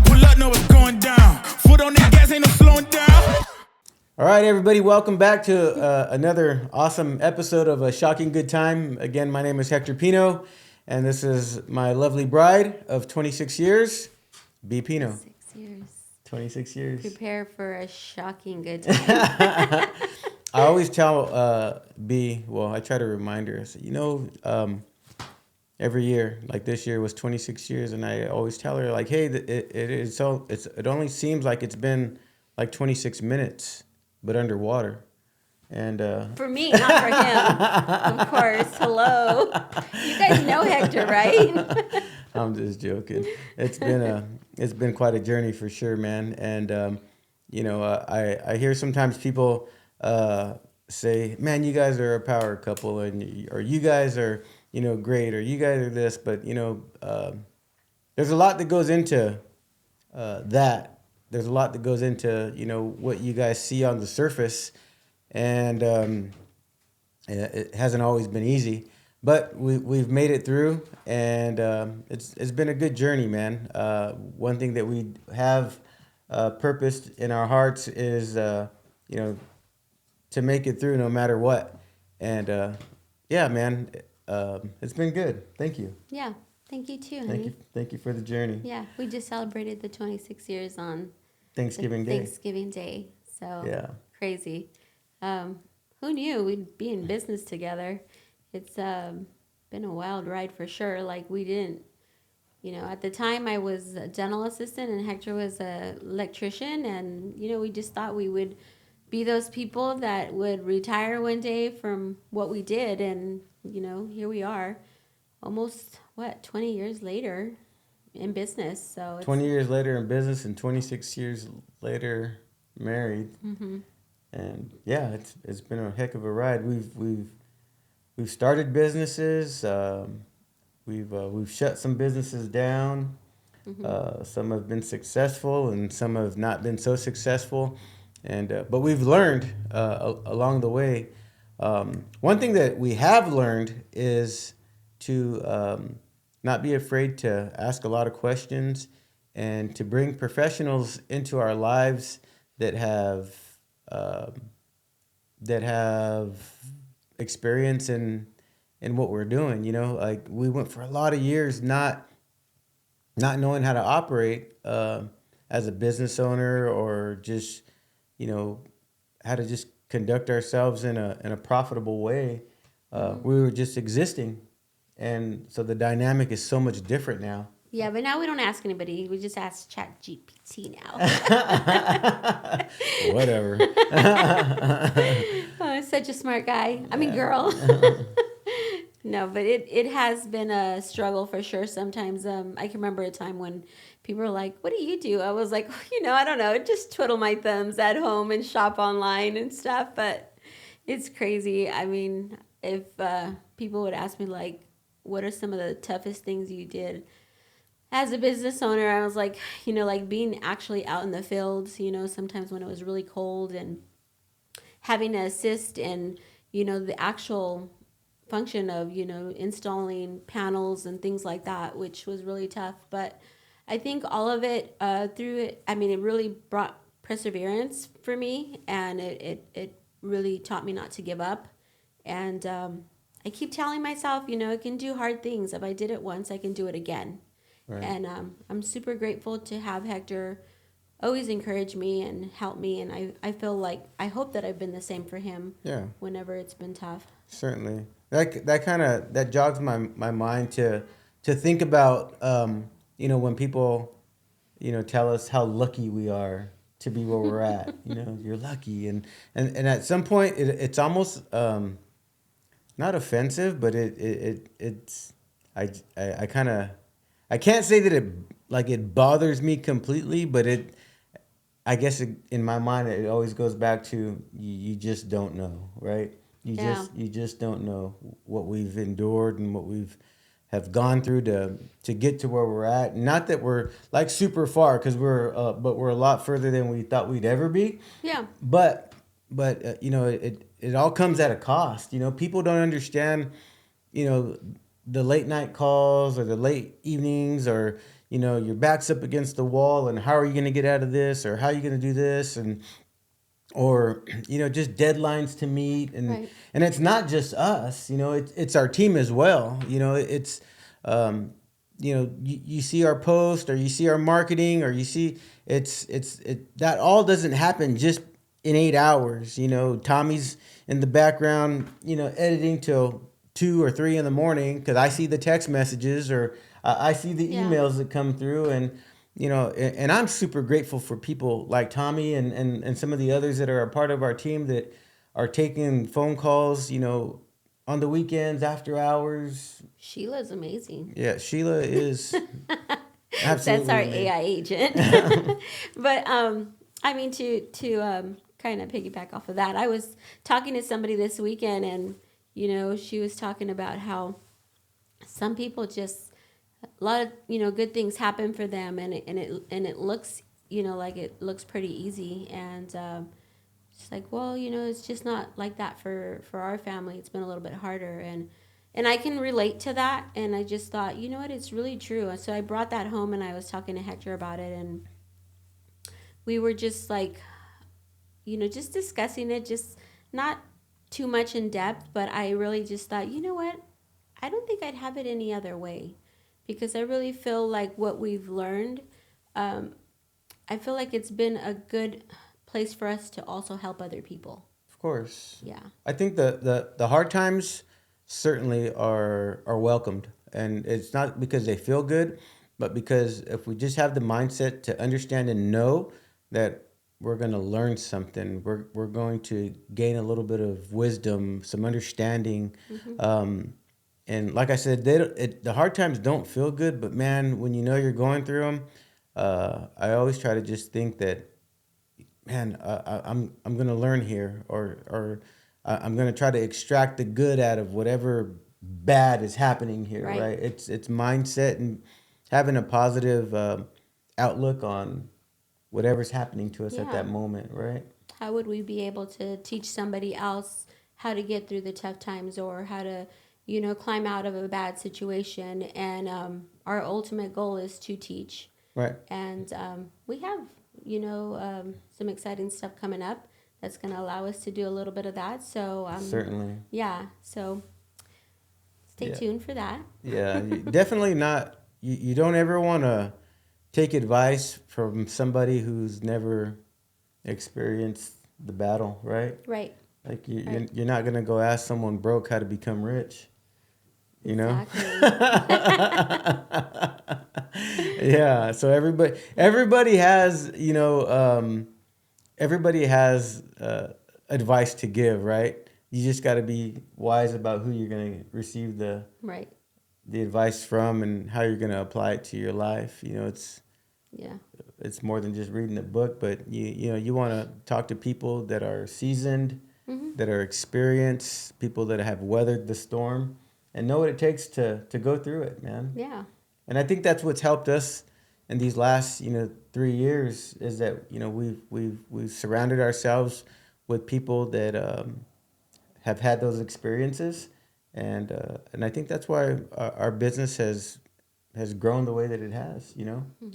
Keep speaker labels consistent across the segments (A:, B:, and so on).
A: pull up, know what's going down. Foot on the gas, ain't no slowing down.
B: All right, everybody, welcome back to another awesome episode of A Shocking Good Time. Again, my name is Hector Pino, and this is my lovely bride of 26 years, B. Pino.
C: 6 years.
B: 26 years.
C: Prepare for a shocking good time.
B: I always tell B, well, I try to remind her, I say, every year, like this year was 26 years, and I always tell her, like, hey, it only seems like it's been like 26 minutes, but underwater. And
C: For me, not for him. Of course. Hello. You guys know Hector, right?
B: I'm just joking. It's been quite a journey for sure, man. And I hear sometimes people say, "Man, you guys are a power couple," or "You guys are great," or "You guys are this." But there's a lot that goes into that. There's a lot that goes into what you guys see on the surface, and it hasn't always been easy. But we've made it through, and it's been a good journey, man. One thing that we have purposed in our hearts is to make it through no matter what. And yeah, man, it's been good. Thank you.
C: Yeah. Thank you too, honey.
B: Thank you for the journey.
C: Yeah. We just celebrated the 26 years on
B: Thanksgiving Day.
C: Thanksgiving Day. So
B: Yeah.
C: crazy. Who knew we'd be in business together? It's been a wild ride for sure. Like we didn't, at the time I was a dental assistant and Hector was an electrician, and we just thought we would be those people that would retire one day from what we did, and here we are, almost 20 years later in business. So
B: 20 years later in business and 26 years later married.
C: Mm-hmm.
B: And yeah, it's been a heck of a ride. We've started businesses. We've shut some businesses down.
C: Mm-hmm.
B: Some have been successful, and some have not been so successful. And but we've learned along the way. One thing that we have learned is to not be afraid to ask a lot of questions, and to bring professionals into our lives that have experience in what we're doing. Like we went for a lot of years not knowing how to operate as a business owner, or just how to just conduct ourselves in a profitable way. We were just existing, and so the dynamic is so much different now.
C: Yeah, but now we don't ask anybody. We just ask ChatGPT now.
B: Whatever.
C: Oh, such a smart guy. I mean, girl. No, but it has been a struggle for sure. Sometimes I can remember a time when people were like, "What do you do?" I was like, I don't know, just twiddle my thumbs at home and shop online and stuff. But it's crazy. I mean, if people would ask me like, "What are some of the toughest things you did as a business owner?" I was like, like being actually out in the fields, sometimes when it was really cold, and having to assist in, the actual function of, installing panels and things like that, which was really tough. But I think all of it through it, I mean, it really brought perseverance for me, and it really taught me not to give up. And I keep telling myself, I can do hard things. If I did it once, I can do it again. Right. And I'm super grateful to have Hector always encourage me and help me. And I feel like, I hope that I've been the same for him.
B: Yeah.
C: Whenever it's been tough.
B: Certainly. That jogs my mind to think about, when people, tell us how lucky we are to be where we're at. You're lucky. And at some point it's almost not offensive, but it's I can't say that it bothers me completely, but I guess in my mind it always goes back to you just don't know, right? You just don't know what we've endured and what we've have gone through to get to where we're at. Not that we're like super far, because we're a lot further than we thought we'd ever be.
C: Yeah.
B: But it all comes at a cost. People don't understand, the late night calls or the late evenings, or your back's up against the wall, and how are you going to get out of this, or how are you going to do this, and or just deadlines to meet, and
C: Right.
B: and it's not just us, it's our team as well. It's you see our post, or you see our marketing, or you see that all doesn't happen just in 8 hours. Tommy's in the background, editing till 2 or 3 in the morning, because I see the text messages, or I see the
C: Yeah.
B: emails that come through, and I'm super grateful for people like Tommy, and some of the others that are a part of our team that are taking phone calls, on the weekends, after hours.
C: Sheila's amazing.
B: Yeah, Sheila is
C: That's
B: absolutely
C: our
B: amazing.
C: AI agent. But I mean, to kind of piggyback off of that, I was talking to somebody this weekend, and she was talking about how some people just a lot of good things happen for them, and it looks like it looks pretty easy, and it's like, well, it's just not like that for our family. It's been a little bit harder, and I can relate to that. And I just thought, you know what, it's really true. So I brought that home, and I was talking to Hector about it, and we were just like, just discussing it, just not too much in depth, but I really just thought, you know what, I don't think I'd have it any other way, because I really feel like what we've learned, I feel like it's been a good place for us to also help other people.
B: Of course.
C: Yeah.
B: I think the hard times certainly are welcomed, and it's not because they feel good, but because if we just have the mindset to understand and know that we're going to learn something, we're going to gain a little bit of wisdom, some understanding. And like I said, the hard times don't feel good, but man, when you're going through them, I always try to just think that, man, I'm gonna learn here, or I'm gonna try to extract the good out of whatever bad is happening here,
C: Right.
B: right? It's mindset and having a positive outlook on whatever's happening to us at
C: Yeah.
B: that moment, right?
C: How would we be able to teach somebody else how to get through the tough times, or how to, climb out of a bad situation? And our ultimate goal is to teach.
B: Right.
C: And we have, some exciting stuff coming up that's going to allow us to do a little bit of that. So,
B: Certainly.
C: yeah. So stay
B: Yeah.
C: tuned for that.
B: Yeah, definitely not. You don't ever want to take advice from somebody who's never experienced the battle, right?
C: Right.
B: Like
C: Right.
B: you're not gonna go ask someone broke how to become rich,
C: Exactly.
B: Yeah. So everybody has everybody has advice to give, right? You just got to be wise about who you're gonna receive
C: Right.
B: the advice from, and how you're gonna apply it to your life.
C: Yeah.
B: It's more than just reading a book, but you want to talk to people that are seasoned, that are experienced, people that have weathered the storm and know what it takes to go through it, man.
C: Yeah.
B: And I think that's what's helped us in these last 3 years, is that we've surrounded ourselves with people that have had those experiences, and I think that's why our business has grown the way that it has.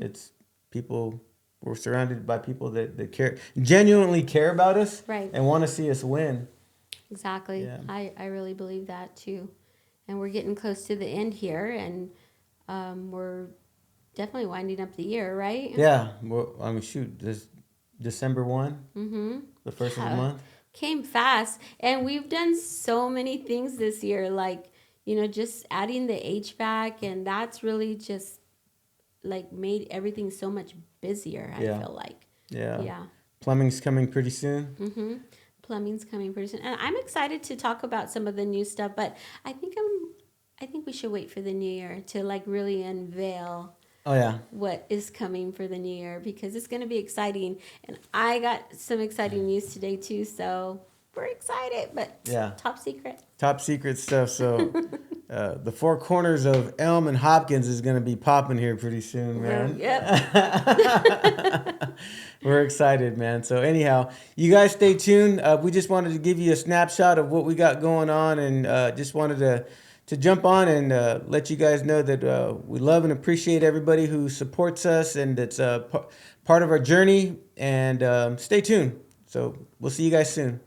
B: It's people. We're surrounded by people that genuinely care about us,
C: Right.
B: and want to see us win.
C: Exactly.
B: Yeah.
C: I really believe that too. And we're getting close to the end here, and we're definitely winding up the year, right?
B: Yeah. Well, I mean, shoot, this December 1, the first of the
C: Yeah.
B: month.
C: Came fast, and we've done so many things this year, like just adding the HVAC, and that's really just like made everything so much busier. I
B: Yeah.
C: feel like.
B: Yeah.
C: Yeah.
B: Plumbing's coming pretty soon.
C: Plumbing's coming pretty soon, and I'm excited to talk about some of the new stuff. But I think we should wait for the new year to like really unveil
B: Oh yeah.
C: what is coming for the new year, because it's going to be exciting. And I got some exciting news today too, so we're excited, but
B: Yeah.
C: top secret.
B: Top secret stuff. So the four corners of Elm and Hopkins is going to be popping here pretty soon, man.
C: Yep.
B: We're excited, man. So anyhow, you guys stay tuned. We just wanted to give you a snapshot of what we got going on, and just wanted to jump on and let you guys know that we love and appreciate everybody who supports us, and it's part of our journey. And stay tuned. So we'll see you guys soon.